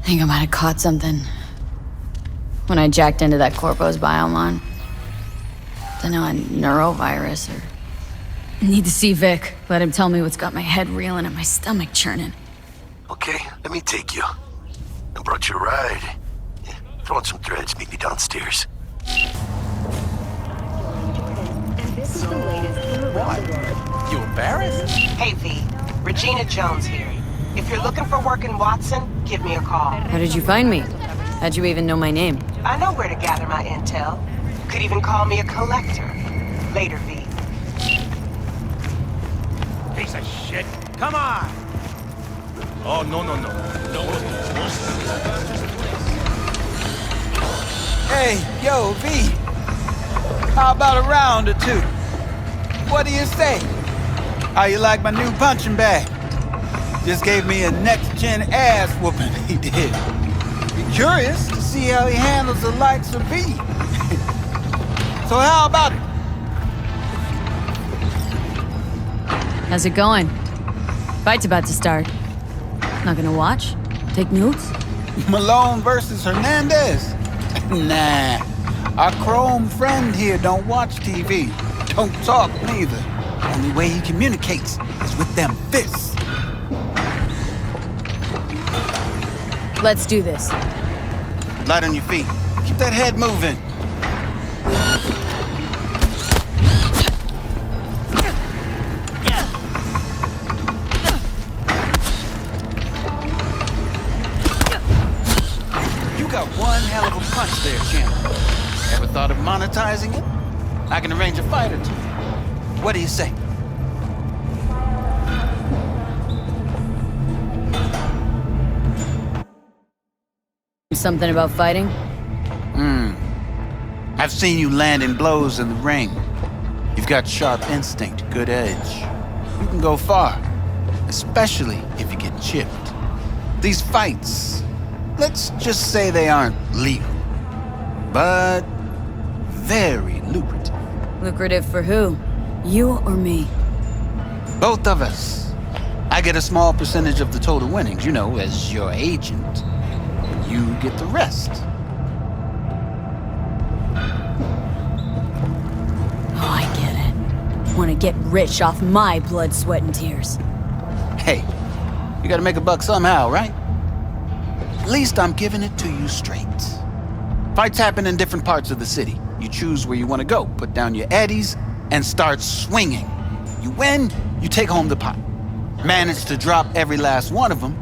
I think I might have caught something when I jacked into that Corpo's biomon. Dunno, a neurovirus or... Need to see Vic. Let him tell me what's got my head reeling and my stomach churning. Okay, let me take you. I brought you a ride. Yeah, throw on some threads, meet me downstairs. And this is the latest from around the world. You embarrassed? Hey V, Regina Jones here. If you're looking for work in Watson, give me a call. How did you find me? How'd you even know my name? I know where to gather my intel. Could even call me a collector. Later, V. Piece of shit. Come on! Oh, no. Hey, yo, V. How about a round or two? What do you say? How you like my new punching bag? Just gave me a next-gen ass whooping, he did. Be curious to see how he handles the likes of V. So how about it? How's it going? Fight's about to start. Not gonna watch? Take notes? Malone versus Hernandez? Nah. Our chrome friend here don't watch TV. Don't talk neither. Only way he communicates is with them fists. Let's do this. Light on your feet. Keep that head moving. You got one hell of a punch there, champ. Ever thought of monetizing it? I can arrange a fight or two. What do you say? Something about fighting? I've seen you landing blows in the ring. You've got sharp instinct, good edge. You can go far, especially if you get chipped. These fights, let's just say they aren't legal, but very lucrative. Lucrative for who? You or me? Both of us. I get a small percentage of the total winnings, you know, as your agent. You get the rest. Oh, I get it. Want to get rich off my blood, sweat, and tears. Hey, you gotta make a buck somehow, right? At least I'm giving it to you straight. Fights happen in different parts of the city. You choose where you want to go, put down your eddies, and start swinging. You win, you take home the pot. Manage to drop every last one of them,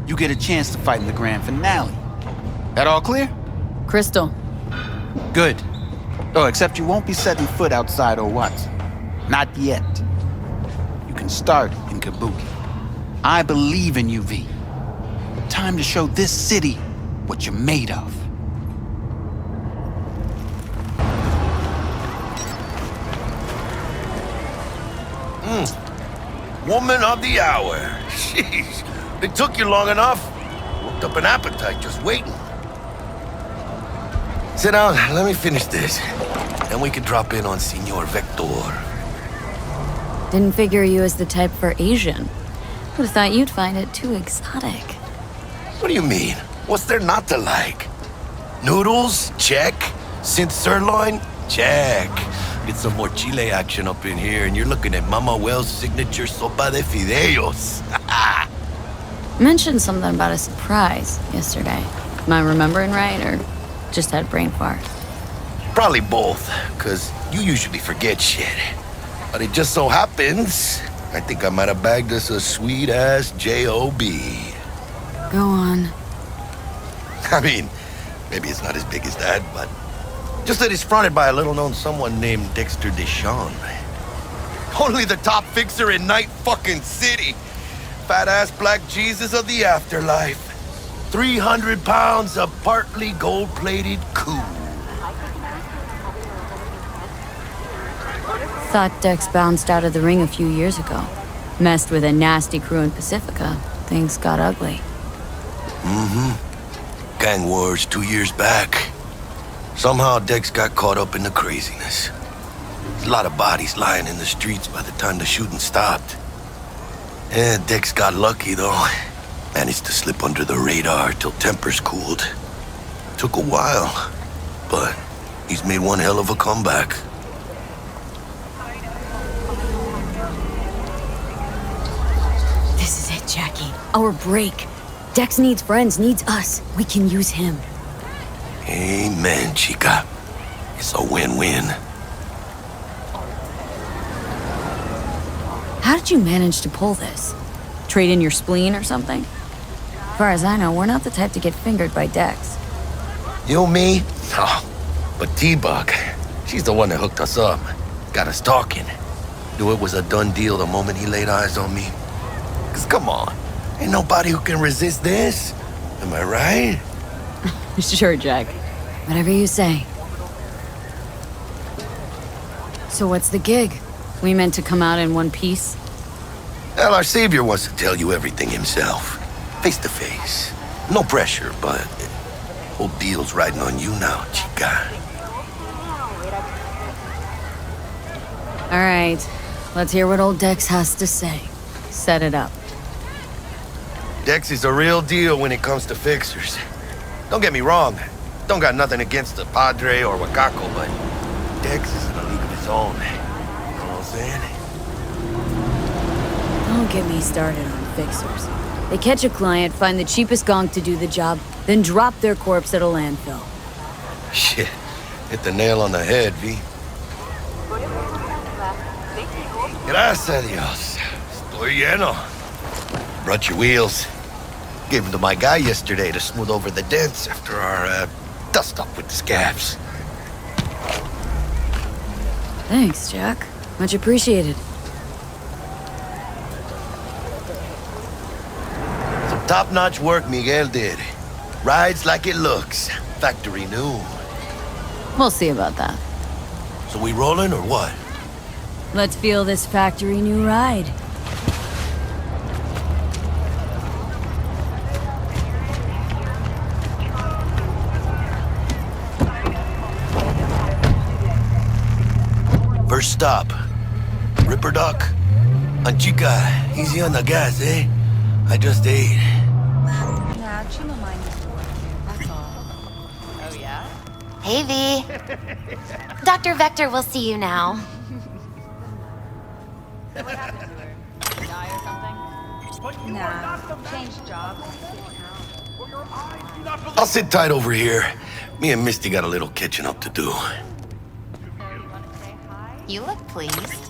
you get a chance to fight in the grand finale. That all clear? Crystal. Good. Oh, except you won't be setting foot outside old Watson. Not yet. You can start in Kabuki. I believe in you, V. Time to show this city what you're made of. Woman of the hour. Jeez, it took you long enough. Worked up an appetite just waiting. Sit down, let me finish this. Then we can drop in on Senor Vector. Didn't figure you as the type for Asian. Would've thought you'd find it too exotic. What do you mean? What's there not to like? Noodles? Check. Synth sirloin? Check. Get some more chile action up in here, and you're looking at Mama Wells' signature sopa de fideos. Mentioned something about a surprise yesterday. Am I remembering right, or just had brain fart? Probably both, because you usually forget shit. But it just so happens, I think I might have bagged us a sweet-ass J.O.B. Go on. I mean, maybe it's not as big as that, but just that it's fronted by a little-known someone named Dexter Deshawn. Only the top fixer in Night fucking City. Fat-ass black Jesus of the afterlife. 300 pounds of partly gold-plated cool. Thought Dex bounced out of the ring a few years ago. Messed with a nasty crew in Pacifica. Things got ugly. Gang wars 2 years back. Somehow Dex got caught up in the craziness. There's a lot of bodies lying in the streets by the time the shooting stopped. Yeah, Dex got lucky though. Managed to slip under the radar till tempers cooled. Took a while, but he's made one hell of a comeback. This is it, Jackie. Our break. Dex needs friends, needs us. We can use him. Amen, chica. It's a win-win. How did you manage to pull this? Trade in your spleen or something? As far as I know, we're not the type to get fingered by Dex. You, me? Oh, but T-Bug, she's the one that hooked us up. Got us talking. Knew it was a done deal the moment he laid eyes on me. 'Cause come on, ain't nobody who can resist this. Am I right? Sure, Jack. Whatever you say. So what's the gig? We meant to come out in one piece? Well, our savior wants to tell you everything himself. Face to face. No pressure, but whole deal's riding on you now, chica. All right. Let's hear what old Dex has to say. Set it up. Dex is a real deal when it comes to fixers. Don't get me wrong. Don't got nothing against the Padre or Wakako, but Dex is in a league of his own. You know what I'm saying? Don't get me started on fixers. They catch a client, find the cheapest gonk to do the job, then drop their corpse at a landfill. Shit. Hit the nail on the head, V. Gracias a Dios. Estoy lleno. Brought your wheels. Gave them to my guy yesterday to smooth over the dents after our dust up with the scabs. Thanks, Jack. Much appreciated. Some top-notch work Miguel did. Rides like it looks. Factory new. We'll see about that. So we rolling or what? Let's feel this factory new ride. First stop. Ripperdoc. And chica, easy on the gas, eh? I just ate. Nah, Chino mine is working. That's all. Oh, yeah? Hey, V. Dr. Vector will see you now. What happened to her? Die or something? Nah, changed jobs. I'll sit tight over here. Me and Misty got a little catching up to do. So you want to say hi? You look pleased.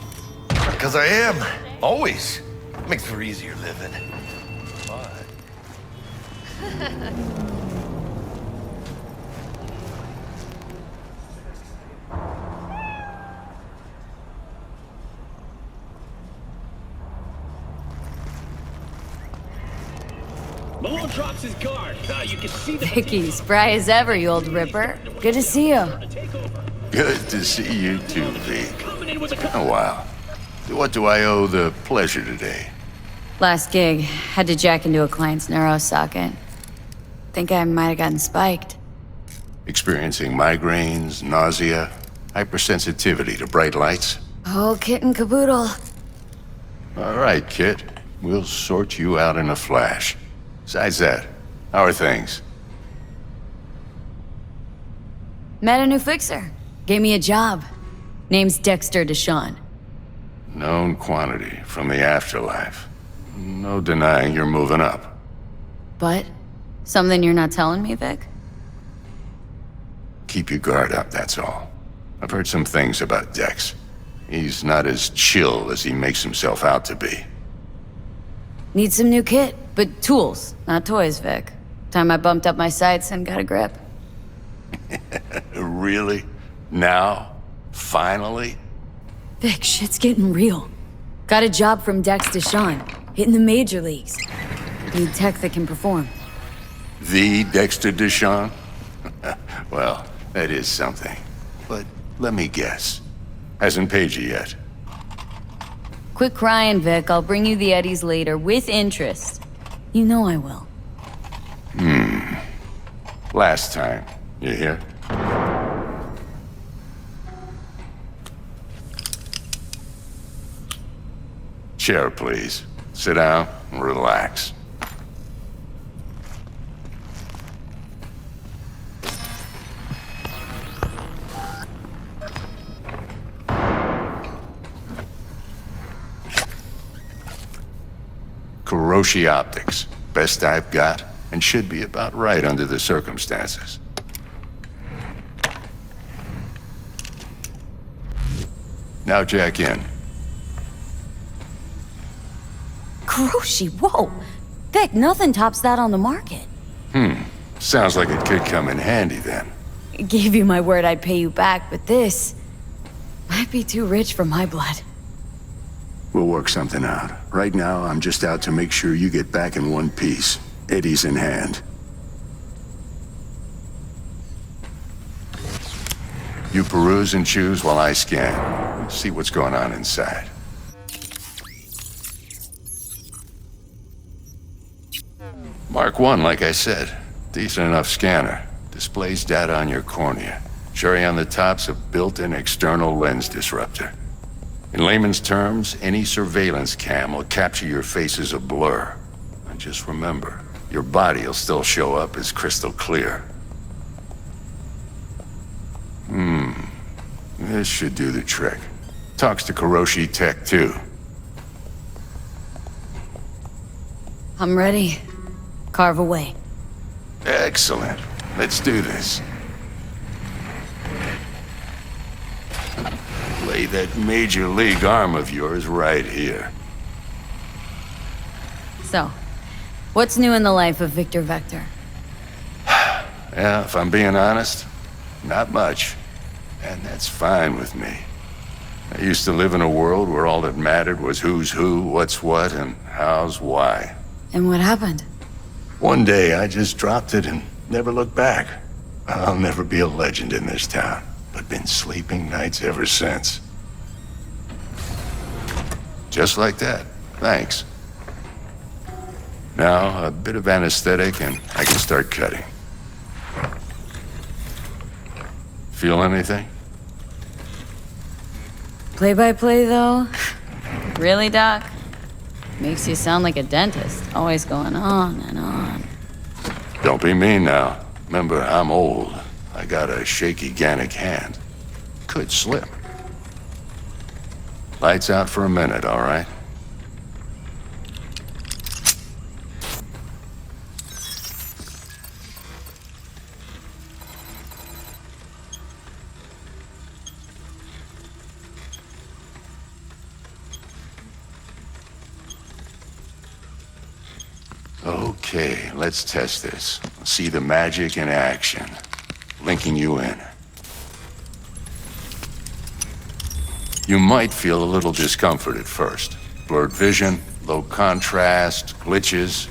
Because I am. Always. Makes for easier living. But... Malone drops his guard. You can see the Vicky, spry as ever, you old ripper. Good to see you. Good to see you too, V. coming in with a Oh, wow. What do I owe the pleasure today? Last gig, had to jack into a client's neuro socket. Think I might have gotten spiked. Experiencing migraines, nausea, hypersensitivity to bright lights? Oh, kit and caboodle. All right, Kit. We'll sort you out in a flash. Besides that, how are things? Met a new fixer. Gave me a job. Name's Dexter Deshawn. Known quantity from the afterlife. No denying you're moving up. But, something you're not telling me, Vic? Keep your guard up, that's all. I've heard some things about Dex. He's not as chill as he makes himself out to be. Need some new kit, but tools, not toys, Vic. Time I bumped up my sights and got a grip. Really? Now? Finally? Vic, shit's getting real. Got a job from Dex Deshawn, hitting the major leagues. Need tech that can perform. The Dexter Deshawn? Well, that is something. But let me guess. Hasn't paid you yet. Quit crying, Vic. I'll bring you the eddies later, with interest. You know I will. Last time. You hear? Chair, please. Sit down and relax. Kuroshi Optics. Best I've got, and should be about right under the circumstances. Now jack in. Kuroshi, whoa! Vic, nothing tops that on the market. Sounds like it could come in handy then. I gave you my word I'd pay you back, but this might be too rich for my blood. We'll work something out. Right now, I'm just out to make sure you get back in one piece. Eddie's in hand. You peruse and choose while I scan. See what's going on inside. Mark 1, like I said. Decent enough scanner. Displays data on your cornea. Cherry on the top's a built-in external lens disruptor. In layman's terms, any surveillance cam will capture your face as a blur. And just remember, your body will still show up as crystal clear. This should do the trick. Talks to Kuroshi Tech, too. I'm ready. Carve away. Excellent. Let's do this. Lay that major league arm of yours right here. So, what's new in the life of Victor Vector? Yeah, if I'm being honest, not much. And that's fine with me. I used to live in a world where all that mattered was who's who, what's what, and how's why. And what happened? One day, I just dropped it and never looked back. I'll never be a legend in this town, but been sleeping nights ever since. Just like that. Thanks. Now, a bit of anesthetic and I can start cutting. Feel anything? Play-by-play, though? Really, Doc? Makes you sound like a dentist, always going on and on. Don't be mean now. Remember, I'm old. I got a shaky Gannic hand. Could slip. Lights out for a minute, all right? Okay, let's test this. See the magic in action. Linking you in. You might feel a little discomfort at first. Blurred vision, low contrast, glitches.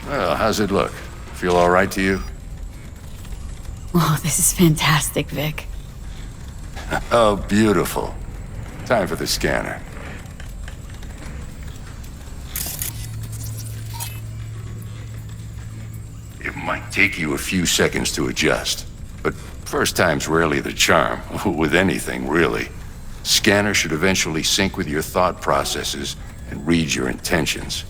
Well, how's it look? Feel all right to you? Oh, this is fantastic, Vic. Oh, beautiful. Time for the scanner. It might take you a few seconds to adjust, but first time's rarely the charm, with anything, really. Scanner should eventually sync with your thought processes and read your intentions.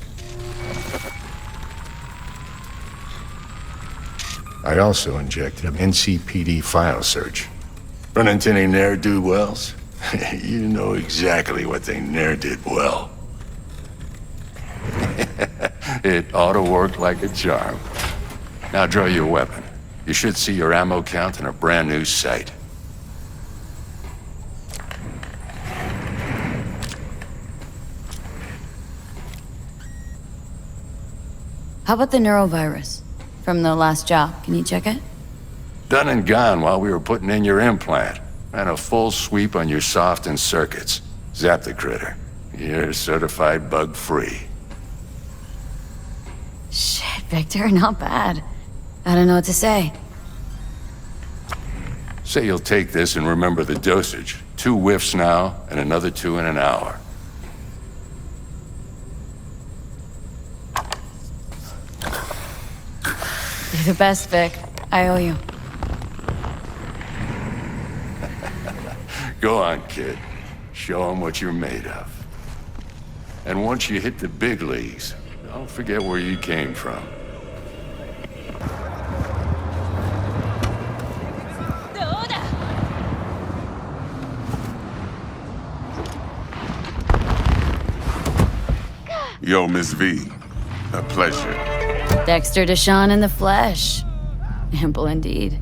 I also injected an NCPD file search. Run into any ne'er-do-wells? You know exactly what they ne'er did well. It ought to work like a charm. Now draw your weapon. You should see your ammo count in a brand new sight. How about the neurovirus? From the last job, can you check it? Done and gone while we were putting in your implant. Ran a full sweep on your soft and circuits. Zap the critter. You're certified bug-free. Shit, Victor, not bad. I don't know what to say. Say you'll take this and remember the dosage. 2 whiffs now, and another 2 in an hour. You're the best, Vic. I owe you. Go on, kid. Show them what you're made of. And once you hit the big leagues, don't forget where you came from. Yo, Miss V. A pleasure. Dexter Deshawn in the flesh. Ample indeed.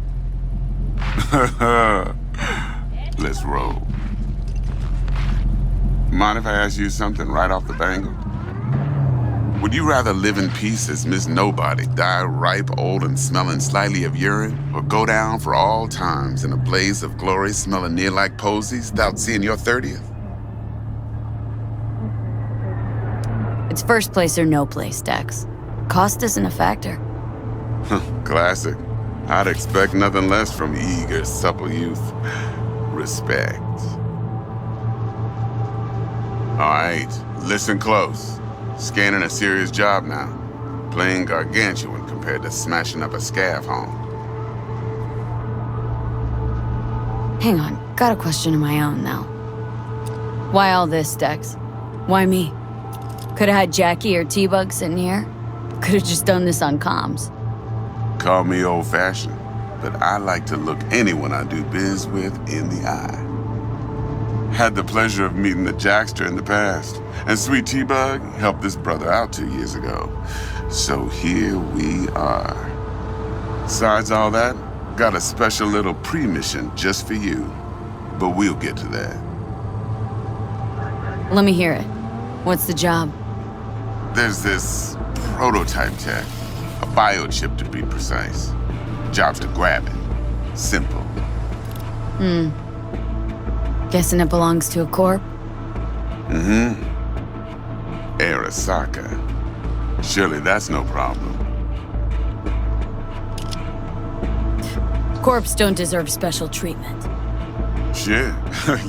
Let's roll. Mind if I ask you something right off the bangle? Would you rather live in peace as Miss Nobody, die ripe, old, and smelling slightly of urine, or go down for all times in a blaze of glory smelling near like posies without seeing your 30th? It's first place or no place, Dex. Cost isn't a factor. Classic. I'd expect nothing less from eager, supple youth. Respect. All right, listen close. Scanning a serious job now. Playing gargantuan compared to smashing up a scav home. Hang on, got a question of my own now. Why all this, Dex? Why me? Could've had Jackie or T-Bug sitting here. Could've just done this on comms. Call me old-fashioned, but I like to look anyone I do biz with in the eye. Had the pleasure of meeting the Jackster in the past, and sweet T-Bug helped this brother out 2 years ago. So here we are. Besides all that, got a special little pre-mission just for you. But we'll get to that. Let me hear it. What's the job? There's this prototype tech, a biochip to be precise. Job's to grab it. Simple. Guessing it belongs to a corp? Mm-hmm. Arasaka. Surely that's no problem. Corps don't deserve special treatment. Shit,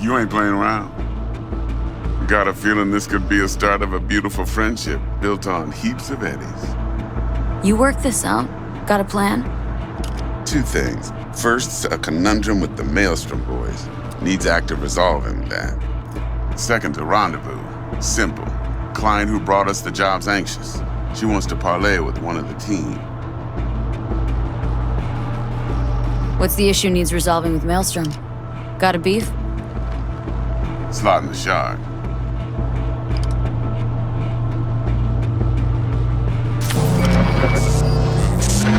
you ain't playing around. Got a feeling this could be a start of a beautiful friendship built on heaps of eddies. You work this out? Got a plan? 2 things. First, a conundrum with the Maelstrom boys. Needs active resolving that. Second, a rendezvous. Simple. Client who brought us the job's anxious. She wants to parlay with one of the team. What's the issue needs resolving with Maelstrom? Got a beef? Slot in the shard.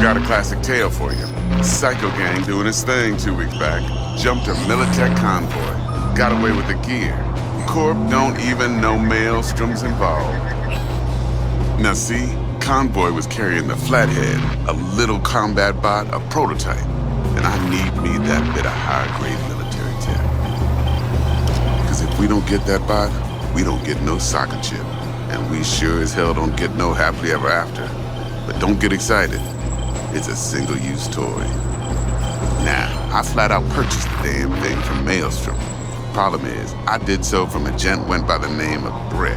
Got a classic tale for you. Psycho gang doing his thing 2 weeks back. Jumped a Militech convoy. Got away with the gear. Corp don't even know Maelstrom's involved. Now see, convoy was carrying the Flathead, a little combat bot, a prototype. And I need me that bit of high-grade military tech. Because if we don't get that bot, we don't get no soccer chip. And we sure as hell don't get no happily ever after. But don't get excited. It's a single-use toy. Now, I flat out purchased the damn thing from Maelstrom. Problem is, I did so from a gent went by the name of Brick.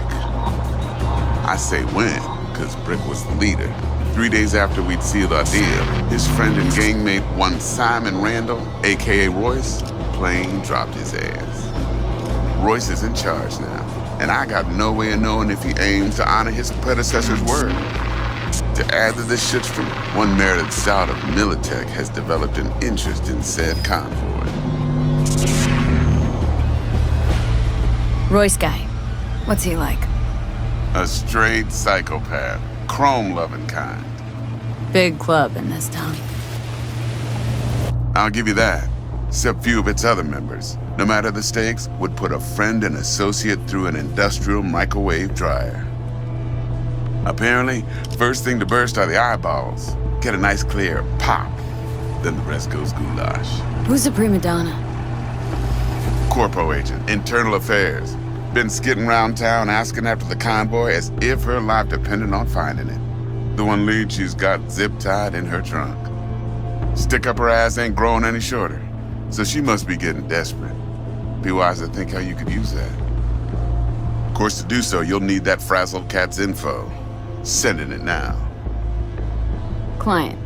I say when, because Brick was the leader. 3 days after we'd sealed our deal, his friend and gangmate, one Simon Randall, aka Royce, plain dropped his ass. Royce is in charge now, and I got no way of knowing if he aims to honor his predecessor's word. To add to this shitstorm, one merited scout of Militech has developed an interest in said convoy. Royce guy. What's he like? A straight psychopath, chrome-loving kind. Big club in this town. I'll give you that. Except few of its other members, no matter the stakes, would put a friend and associate through an industrial microwave dryer. Apparently, first thing to burst are the eyeballs. Get a nice clear pop. Then the rest goes goulash. Who's the prima donna? Corpo agent, internal affairs. Been skidding around town asking after the convoy as if her life depended on finding it. The one lead she's got zip-tied in her trunk. Stick up her ass ain't growing any shorter, so she must be getting desperate. Be wise to think how you could use that. Of course, to do so, you'll need that frazzled cat's info. Sending it now. Client.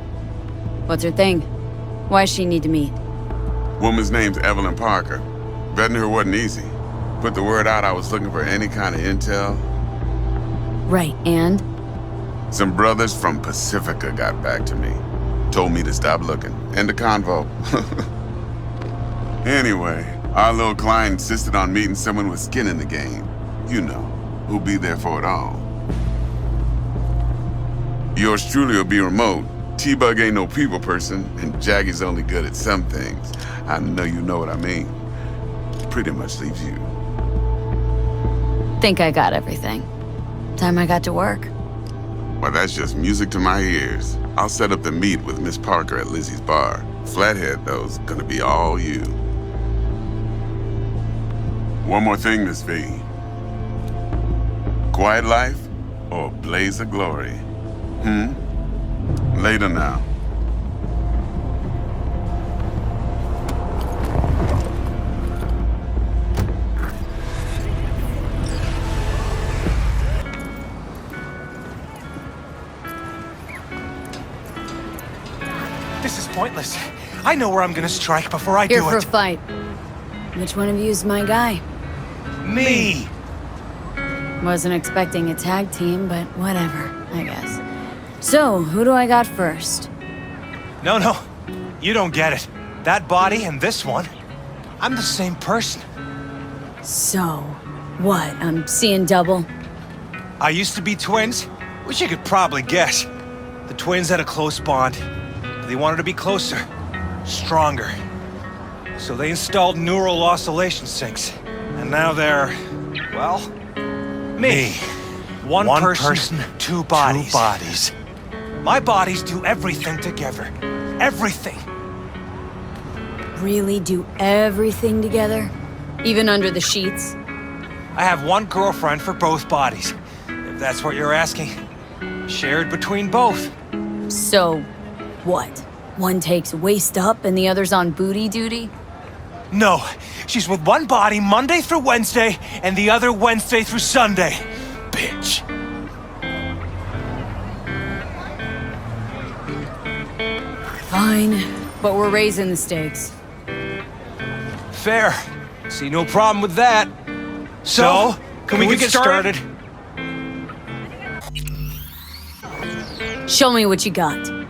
What's her thing? Why does she need to meet? Woman's name's Evelyn Parker. Vetting her wasn't easy. Put the word out I was looking for any kind of intel. Right, and? Some brothers from Pacifica got back to me. Told me to stop looking. End the convo. Anyway, our little client insisted on meeting someone with skin in the game. You know, who'll be there for it all. Yours truly will be remote. T-Bug ain't no people person, and Jaggy's only good at some things. I know you know what I mean. Pretty much leaves you. Think I got everything. Time I got to work. Well, that's just music to my ears. I'll set up the meet with Miss Parker at Lizzie's bar. Flathead, though's gonna be all you. One more thing, Miss V. Quiet life or blaze of glory? Later now. This is pointless. I know where I'm gonna strike before I Here do for a it. fight. Which one of you is my guy? Me! Wasn't expecting a tag team, but whatever, I guess. So, who do I got first? No, you don't get it. That body and this one, I'm the same person. So, what? I'm seeing double? I used to be twins, which you could probably guess. The twins had a close bond. They wanted to be closer, stronger. So they installed neural oscillation syncs. And now they're, well, me. One person, two bodies. My bodies do everything together. Everything. Really do everything together? Even under the sheets? I have one girlfriend for both bodies, if that's what you're asking. Shared between both. So, what? One takes waist up and the other's on booty duty? No, she's with one body Monday through Wednesday and the other Wednesday through Sunday. Bitch. Fine, but we're raising the stakes. Fair. See no problem with that. So, can we get started? Show me what you got.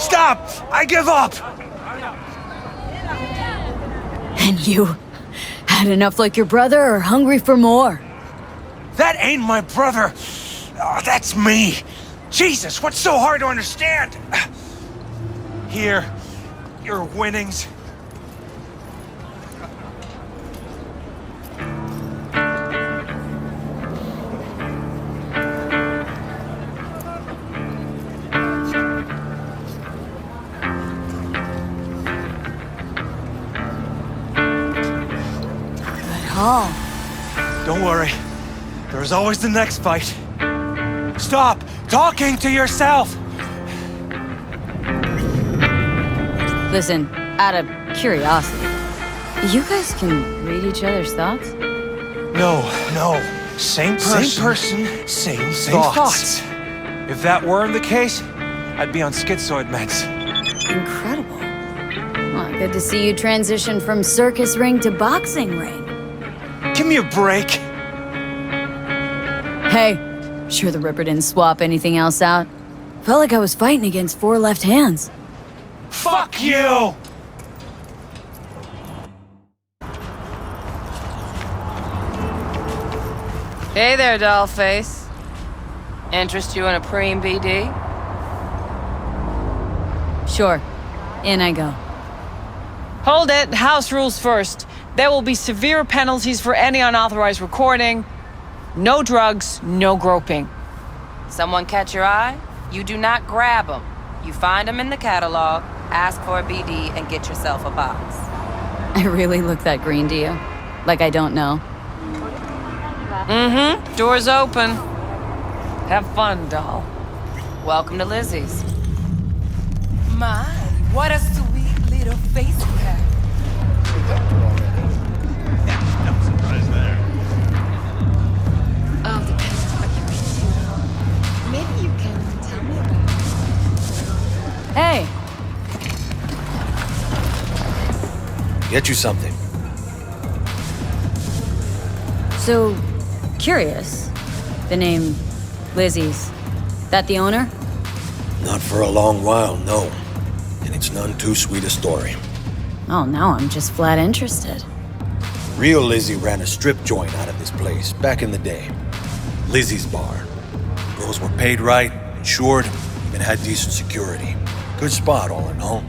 Stop! I give up! And you? Had enough like your brother or hungry for more? That ain't my brother. Oh, that's me. Jesus, what's so hard to understand? Here, your winnings. Oh. Don't worry. There's always the next fight. Stop talking to yourself! Listen, out of curiosity, you guys can read each other's thoughts? No. Same person, same thoughts. If that weren't the case, I'd be on schizoid meds. Incredible. Well, good to see you transition from circus ring to boxing ring. Give me a break. Hey, sure the Ripper didn't swap anything else out. Felt like I was fighting against four left hands. Fuck you! Hey there, dollface. Interest you in a preem BD? Sure. In I go. Hold it. House rules first. There will be severe penalties for any unauthorized recording. No drugs, no groping. Someone catch your eye? You do not grab them. You find them in the catalog, ask for a BD, and get yourself a box. I really look that green to you? Like I don't know? Mm-hmm. Door's open. Have fun, doll. Welcome to Lizzie's. My, what a sweet little face you have. No surprise there. Depends on what you mean. Get you something. So, curious. The name Lizzie's. That the owner? Not for a long while, no. And it's none too sweet a story. Oh, now I'm just flat interested. Real Lizzie ran a strip joint out of this place back in the day. Lizzie's bar. Girls were paid right, insured, even had decent security. Good spot, all in all.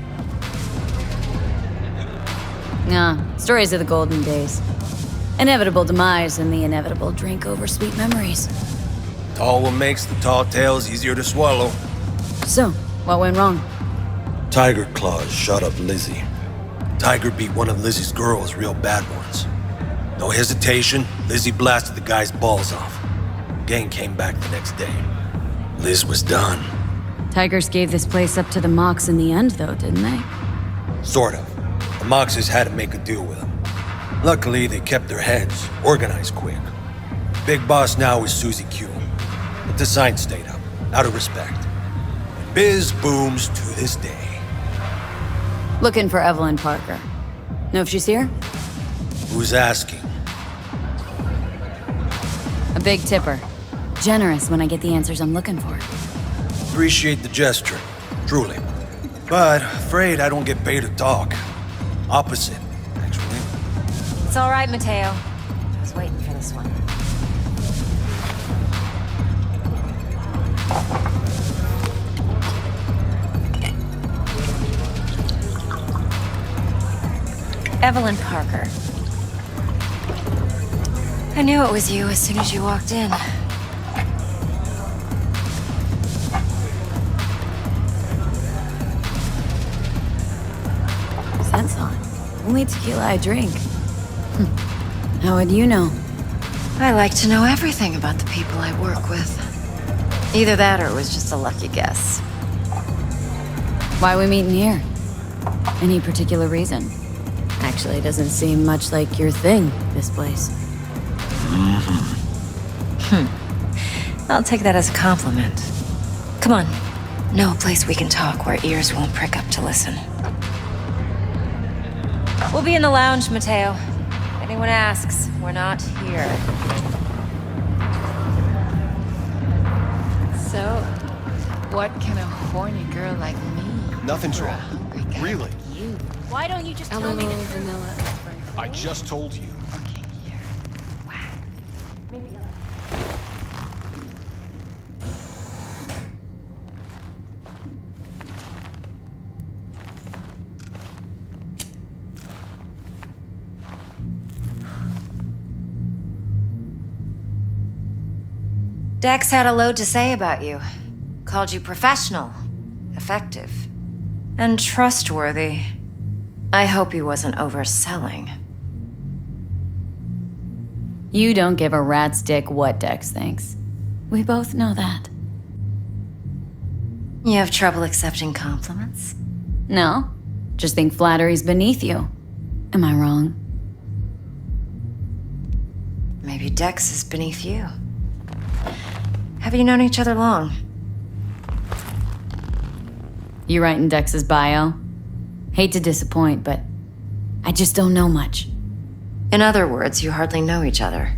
Stories of the golden days. Inevitable demise and the inevitable drink over sweet memories. Tall what makes the tall tales easier to swallow. So, what went wrong? Tiger Claws shot up Lizzie. Tiger beat one of Lizzie's girls, real bad ones. No hesitation, Lizzie blasted the guy's balls off. Gang came back the next day. Liz was done. Tigers gave this place up to the Mox in the end, though, didn't they? Sort of. The Moxes had to make a deal with them. Luckily, they kept their heads, organized quick. Big boss now is Susie Q. But the sign stayed up, out of respect. Biz booms to this day. Looking for Evelyn Parker. Know if she's here? Who's asking? A big tipper. Generous when I get the answers I'm looking for. Appreciate the gesture, truly. But afraid I don't get paid to talk. Opposite, actually. It's all right, Mateo. I was waiting for this one. Evelyn Parker. I knew it was you as soon as you walked in. Sense on. Only tequila I drink. How would you know? I like to know everything about the people I work with. Either that or it was just a lucky guess. Why we meeting here? Any particular reason? Actually, doesn't seem much like your thing, this place. I'll take that as a compliment. Come on. Know a place we can talk where ears won't prick up to listen. We'll be in the lounge, Mateo. If anyone asks, we're not here. So, what can a horny girl like me? Nothing's wrong. Really? You. Why don't you just tell me the vanilla. I just told you. Okay, here. Wow. Maybe Dex had a load to say about you. Called you professional, effective, and trustworthy. I hope he wasn't overselling. You don't give a rat's dick what Dex thinks. We both know that. You have trouble accepting compliments? No. Just think flattery's beneath you. Am I wrong? Maybe Dex is beneath you. Have you known each other long? You writing Dex's bio? Hate to disappoint, but I just don't know much. In other words, you hardly know each other.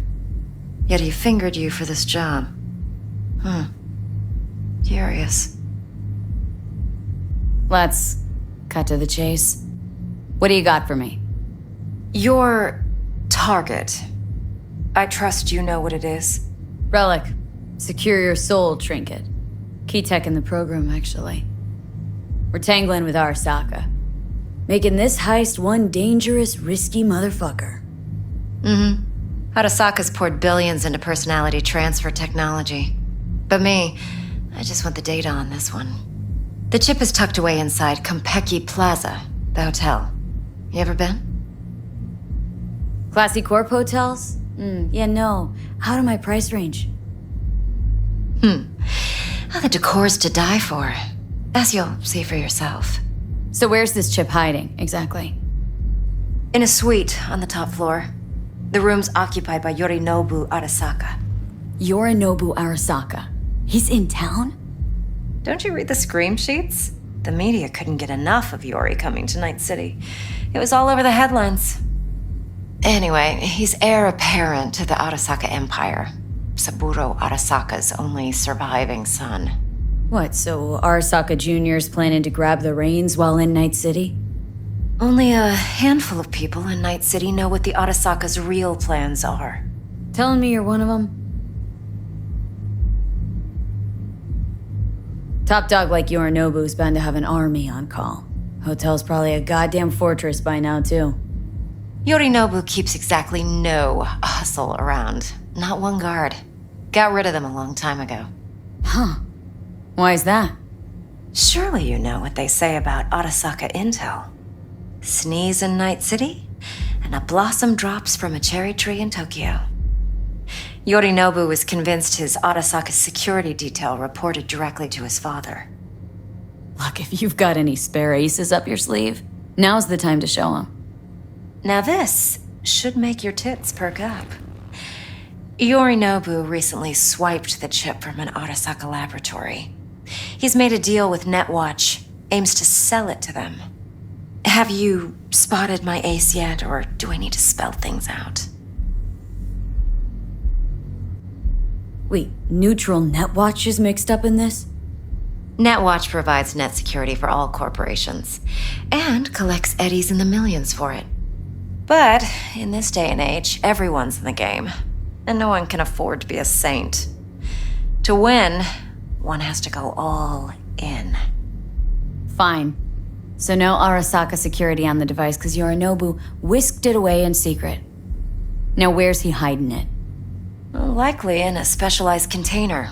Yet he fingered you for this job. Curious. Let's cut to the chase. What do you got for me? Your target. I trust you know what it is. Relic. Secure your soul trinket. Key tech in the program, actually. We're tangling with Arasaka. Making this heist one dangerous, risky motherfucker. Arasaka's poured billions into personality transfer technology. But me, I just want the data on this one. The chip is tucked away inside Compeki Plaza, the hotel. You ever been? Classy corp hotels? Yeah, no. Out of my price range. The decor's to die for, as you'll see for yourself. So where's this chip hiding, exactly? In a suite on the top floor. The room's occupied by Yorinobu Arasaka. Yorinobu Arasaka? He's in town? Don't you read the scream sheets? The media couldn't get enough of Yori coming to Night City. It was all over the headlines. Anyway, he's heir apparent to the Arasaka Empire. Saburo Arasaka's only surviving son. What, so Arasaka Jr.'s planning to grab the reins while in Night City? Only a handful of people in Night City know what the Arasaka's real plans are. Telling me you're one of them? Top dog like Yorinobu's bound to have an army on call. Hotel's probably a goddamn fortress by now, too. Yorinobu keeps exactly no hustle around. Not one guard. Got rid of them a long time ago. Huh. Why is that? Surely you know what they say about Arasaka intel. Sneeze in Night City, and a blossom drops from a cherry tree in Tokyo. Yorinobu was convinced his Arasaka security detail reported directly to his father. Look, if you've got any spare aces up your sleeve, now's the time to show them. Now this should make your tits perk up. Yorinobu recently swiped the chip from an Arasaka laboratory. He's made a deal with Netwatch, aims to sell it to them. Have you spotted my ace yet, or do I need to spell things out? Wait, neutral Netwatch is mixed up in this? Netwatch provides net security for all corporations, and collects eddies in the millions for it. But in this day and age, everyone's in the game, and no one can afford to be a saint. To win, one has to go all in. Fine. So no Arasaka security on the device because Yorinobu whisked it away in secret. Now where's he hiding it? Likely in a specialized container.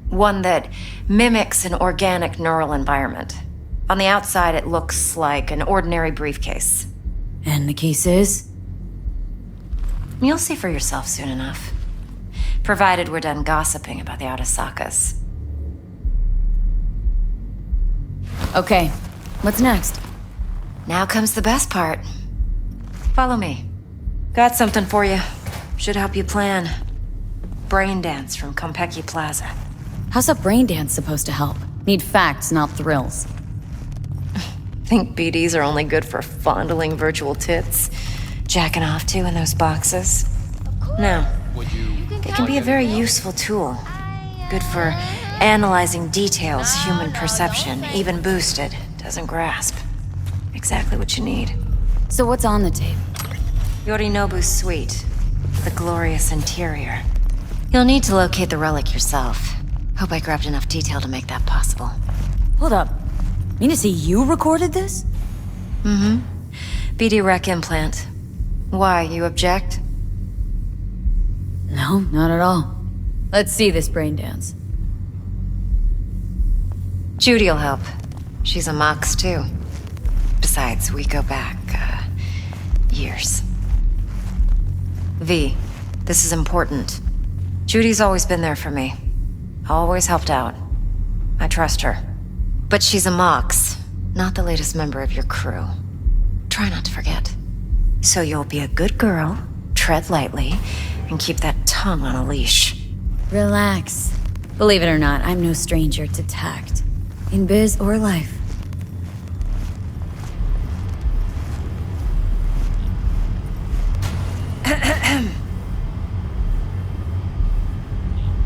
One that mimics an organic neural environment. On the outside, it looks like an ordinary briefcase. And the case is? You'll see for yourself soon enough. Provided we're done gossiping about the Arasakas. Okay, what's next? Now comes the best part. Follow me. Got something for you. Should help you plan. Braindance from Konpeki Plaza. How's a Braindance supposed to help? Need facts, not thrills. Think BDs are only good for fondling virtual tits? Jacking off to in those boxes? No. They can be a very useful tool. Good for analyzing details human perception, even boosted, doesn't grasp. Exactly what you need. So what's on the tape? Yorinobu's suite. The glorious interior. You'll need to locate the relic yourself. Hope I grabbed enough detail to make that possible. Hold up. Mean to say you recorded this? Mm-hmm. BD Rec Implant. Why, you object? No, not at all. Let's see this Braindance. Judy'll help. She's a Mox, too. Besides, we go back, years. V, this is important. Judy's always been there for me. Always helped out. I trust her. But she's a Mox, not the latest member of your crew. Try not to forget. So you'll be a good girl, tread lightly, and keep that tongue on a leash. Relax. Believe it or not, I'm no stranger to tact. In biz or life.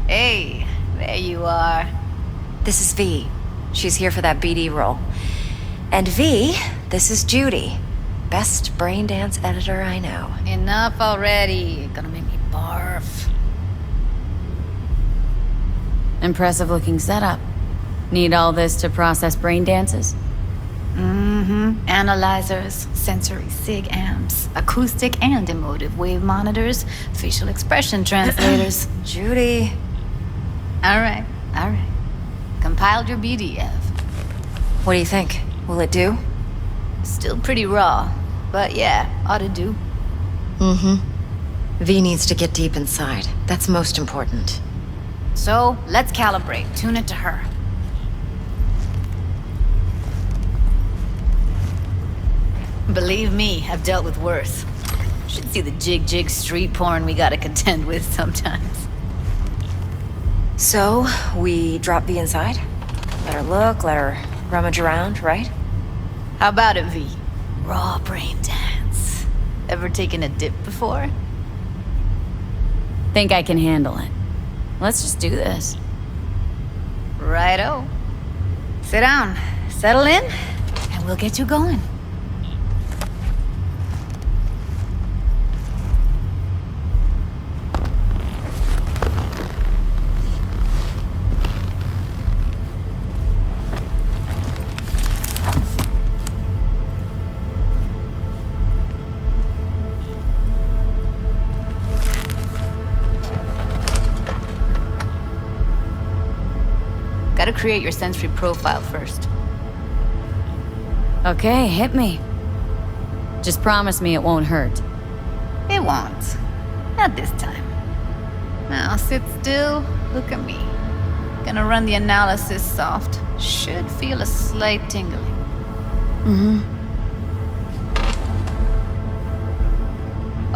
Hey, there you are. This is V. She's here for that BD role. And V, this is Judy. Best Braindance editor I know. Enough already. You're gonna make me barf. Impressive looking setup. Need all this to process Braindances? Mm-hmm. Analyzers, sensory sig amps, acoustic and emotive wave monitors, facial expression translators. Judy. All right. Compiled your BDF. What do you think? Will it do? Still pretty raw, but yeah, ought to do. Mm-hmm. V needs to get deep inside. That's most important. So, let's calibrate. Tune it to her. Believe me, I've dealt with worse. Should see the jig street porn we gotta contend with sometimes. So, we drop V inside? Let her look, let her rummage around, right? How about it, V? Raw brain dance. Ever taken a dip before? Think I can handle it. Let's just do this. Righto. Sit down, settle in, and we'll get you going. Gotta create your sensory profile first. Okay, hit me. Just promise me it won't hurt. It won't. Not this time. Now sit still, look at me. Gonna run the analysis soft. Should feel a slight tingling.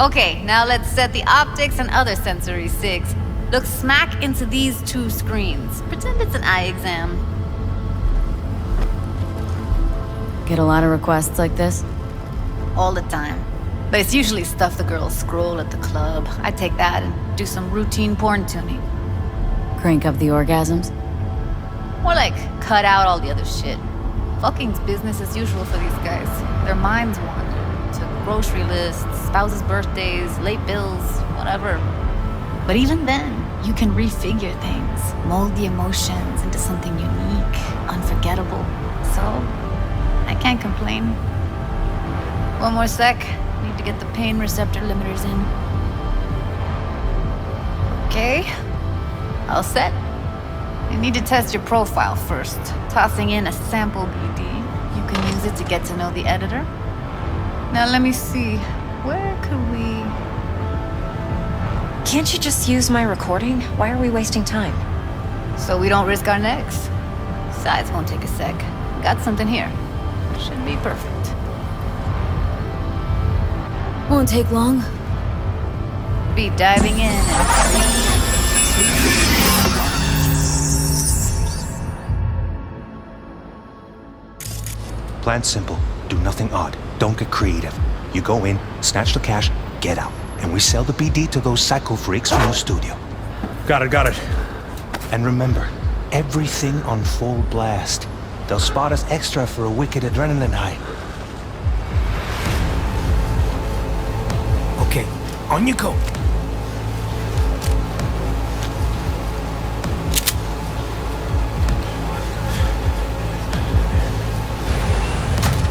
Okay, now let's set the optics and other sensory sigs. Look smack into these two screens. Pretend it's an eye exam. Get a lot of requests like this? All the time. But it's usually stuff the girls scroll at the club. I take that and do some routine porn tuning. Crank up the orgasms? More like cut out all the other shit. Fucking's business as usual for these guys. Their minds wander to grocery lists, spouses' birthdays, late bills, whatever. But even then, you can refigure things, mold the emotions into something unique, unforgettable. So, I can't complain. One more sec. Need to get the pain receptor limiters in. Okay. All set. You need to test your profile first. Tossing in a sample BD. You can use it to get to know the editor. Now let me see. Where could we... Can't you just use my recording? Why are we wasting time? So we don't risk our necks. Besides, won't take a sec. Got something here. Should be perfect. Won't take long. Be diving in and... Plan simple. Do nothing odd. Don't get creative. You go in, snatch the cash, get out. And we sell the BD to those psycho freaks from the studio. Got it. And remember, everything on full blast. They'll spot us extra for a wicked adrenaline high. Okay, on you go.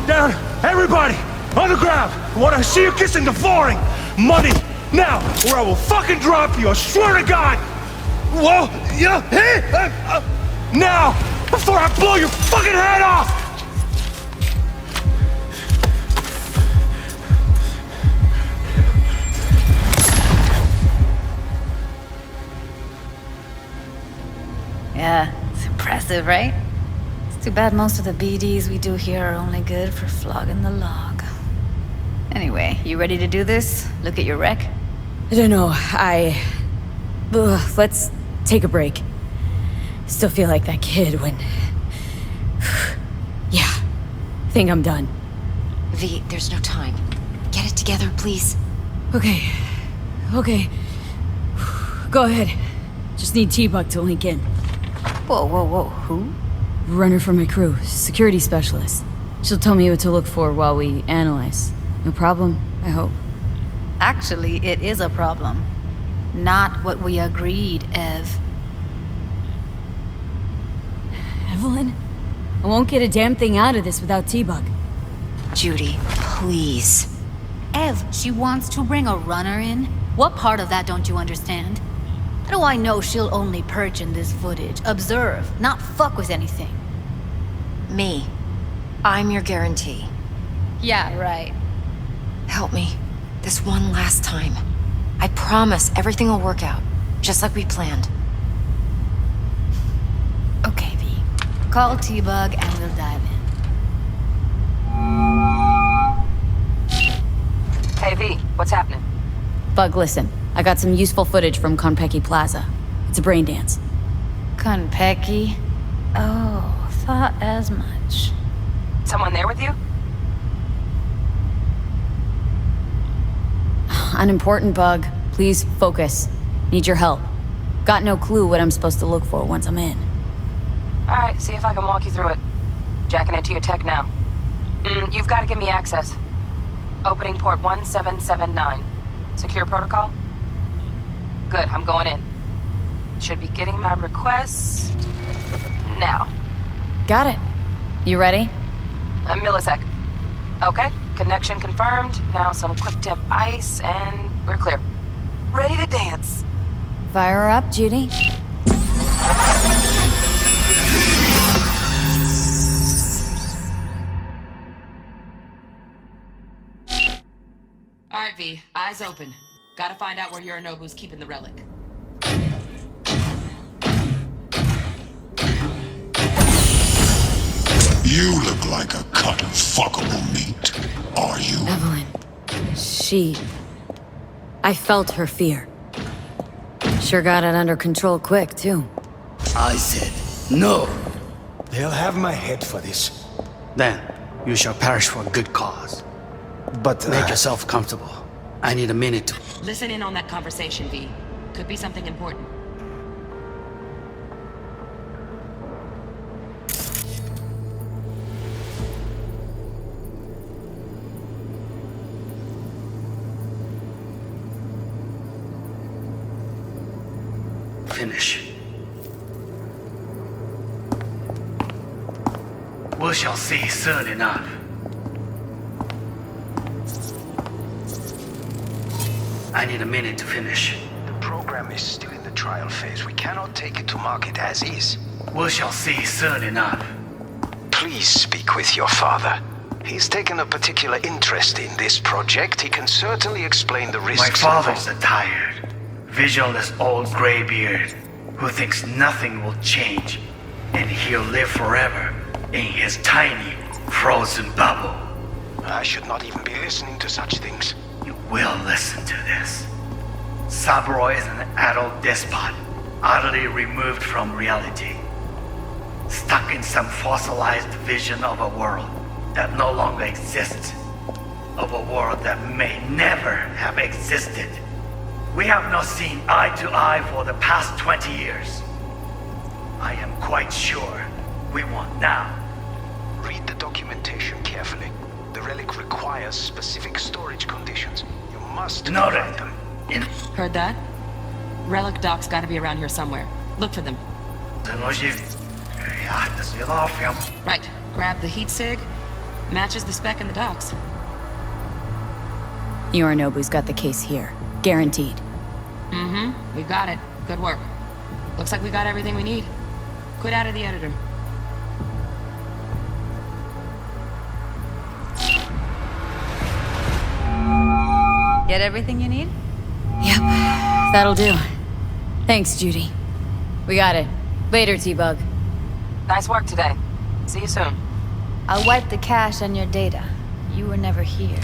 Down, everybody, on the ground. I want to see you kissing the flooring. Money, now, or I will fucking drop you, I swear to God! Whoa, yeah, hey, now, before I blow your fucking head off! Yeah, it's impressive, right? It's too bad most of the BDs we do here are only good for flogging the log. Anyway, you ready to do this? Look at your rec? I don't know, let's take a break. Still feel like that kid when... Yeah, think I'm done. V, there's no time. Get it together, please. Okay. Go ahead. Just need T-Bug to link in. Whoa, who? Runner for my crew, security specialist. She'll tell me what to look for while we analyze. No problem, I hope. Actually, it is a problem. Not what we agreed, Ev. Evelyn? I won't get a damn thing out of this without T-Bug. Judy, please. Ev, she wants to bring a runner in? What part of that don't you understand? How do I know she'll only perch in this footage? Observe, not fuck with anything. Me. I'm your guarantee. Yeah, right. Help me. This one last time. I promise everything will work out, just like we planned. Okay, V. Call T-Bug and we'll dive in. Hey, V, what's happening? Bug, listen. I got some useful footage from Konpeki Plaza. It's a Braindance. Konpeki? Oh, thought as much. Someone there with you? Unimportant, Bug. Please focus. Need your help. Got no clue what I'm supposed to look for once I'm in. Alright, see if I can walk you through it. Jacking into your tech now. You've got to give me access. Opening port 1779. Secure protocol? Good, I'm going in. Should be getting my request now. Got it. You ready? A millisec. Okay, connection confirmed. Now some quick tip ice and we're clear. Ready to dance. Fire her up, Judy. Alright, V. Eyes open. Gotta find out where Yorinobu's keeping the relic. You look like a cut of fuckable meat. Are you? Evelyn. I felt her fear. Sure got it under control quick, too. I said no. They'll have my head for this. Then, you shall perish for a good cause. But make yourself comfortable. I need a minute to... Listen in on that conversation, V. Could be something important. Finish. We shall see soon enough. I need a minute to finish. The program is still in the trial phase. We cannot take it to market as is. We shall see soon enough. Please speak with your father. He's taken a particular interest in this project. He can certainly explain the risks. My father's a tired, visionless old graybeard who thinks nothing will change, and he'll live forever in his tiny, frozen bubble. I should not even be listening to such things. You will listen to this. Saburo is an adult despot, utterly removed from reality. Stuck in some fossilized vision of a world that no longer exists. Of a world that may never have existed. We have not seen eye to eye for the past 20 years. I am quite sure we won't now. Read the documentation carefully. The relic requires specific storage conditions. You must provide them. Heard that? Relic doc's gotta be around here somewhere. Look for them. Right. Grab the heat sig. Matches the spec in the docks. Yorinobu's got the case here. Guaranteed. Mm-hmm. We got it. Good work. Looks like we got everything we need. Quit out of the editor. Get everything you need? Yep. That'll do. Thanks, Judy. We got it. Later, T-Bug. Nice work today. See you soon. I'll wipe the cache on your data. You were never here.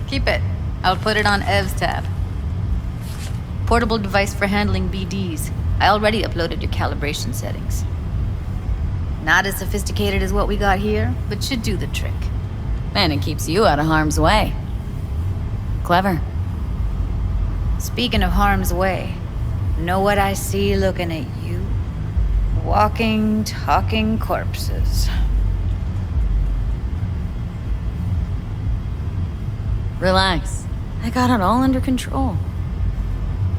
Keep it. I'll put it on Ev's tab. Portable device for handling BDs. I already uploaded your calibration settings. Not as sophisticated as what we got here, but should do the trick. And it keeps you out of harm's way. Clever. Speaking of harm's way, know what I see looking at you? Walking, talking corpses. Relax. I got it all under control.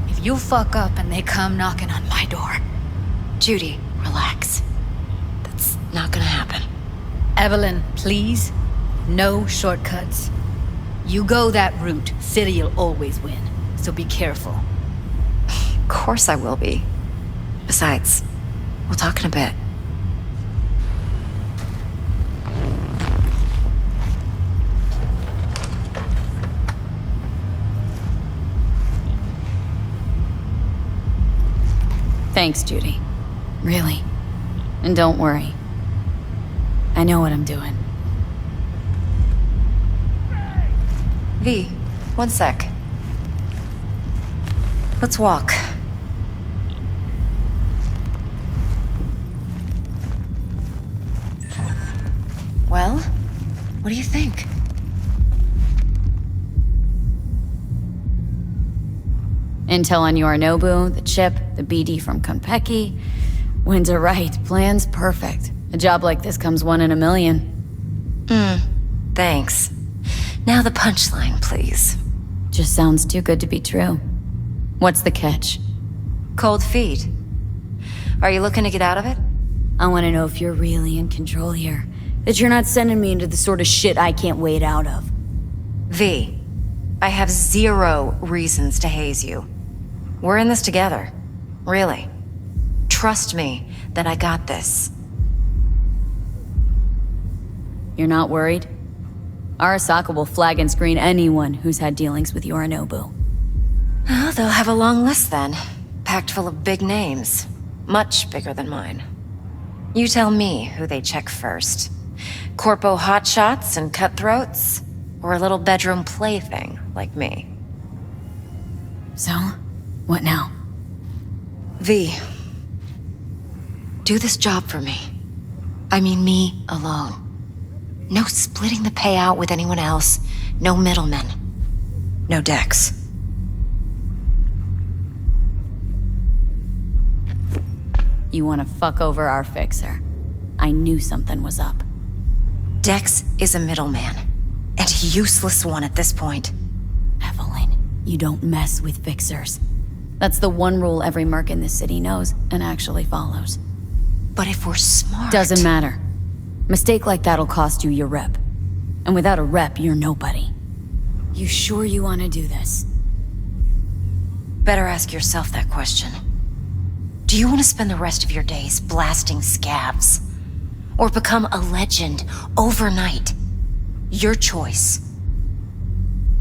If you fuck up and they come knocking on my door... Judy, relax. That's not gonna happen. Evelyn, please. No shortcuts. You go that route, City'll always win. So be careful. Of course I will be. Besides, we'll talk in a bit. Thanks, Judy. Really. And don't worry. I know what I'm doing. V, one sec. Let's walk. Well, what do you think? Intel on Yorinobu, the chip, the BD from Konpeki. Winds are right, plan's perfect. A job like this comes 1 in a million. Thanks. Now the punchline, please. Just sounds too good to be true. What's the catch? Cold feet. Are you looking to get out of it? I want to know if you're really in control here. That you're not sending me into the sort of shit I can't wait out of. V, I have 0 reasons to haze you. We're in this together. Really. Trust me that I got this. You're not worried? Arasaka will flag and screen anyone who's had dealings with Yorinobu. Oh, they'll have a long list then. Packed full of big names. Much bigger than mine. You tell me who they check first. Corpo hotshots and cutthroats? Or a little bedroom plaything like me? So, what now? V, do this job for me. I mean me alone. No splitting the payout with anyone else. No middlemen. No Dex. You want to fuck over our fixer. I knew something was up. Dex is a middleman. And a useless one at this point. Evelyn, you don't mess with fixers. That's the one rule every merc in this city knows and actually follows. But if we're smart... Doesn't matter. Mistake like that'll cost you your rep. And without a rep, you're nobody. You sure you want to do this? Better ask yourself that question. Do you want to spend the rest of your days blasting scabs? Or become a legend overnight? Your choice.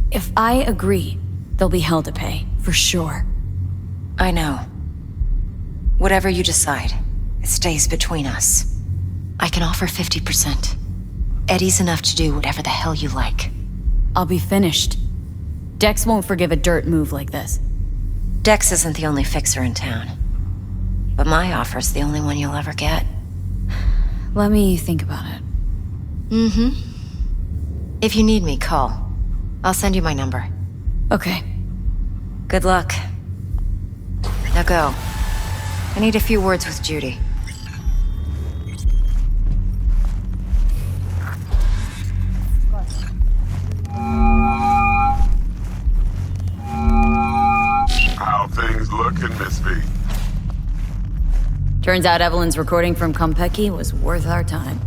If I agree, there'll be hell to pay, for sure. I know. Whatever you decide, it stays between us. I can offer 50%. Eddie's enough to do whatever the hell you like. I'll be finished. Dex won't forgive a dirt move like this. Dex isn't the only fixer in town. But my offer's the only one you'll ever get. Let me think about it. If you need me, call. I'll send you my number. Okay. Good luck. Now go. I need a few words with Judy. How things looking, Miss V? Turns out Evelyn's recording from Konpeki was worth our time.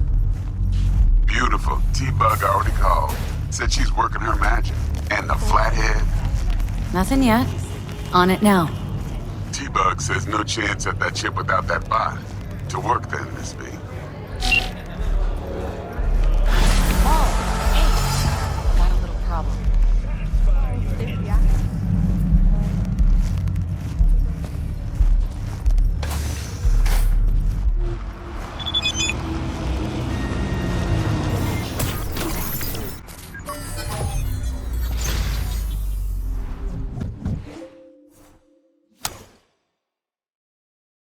Beautiful. T-Bug already called. Said she's working her magic. And the flathead? Nothing yet. On it now. T-Bug says no chance at that chip without that bot. To work then, Miss V.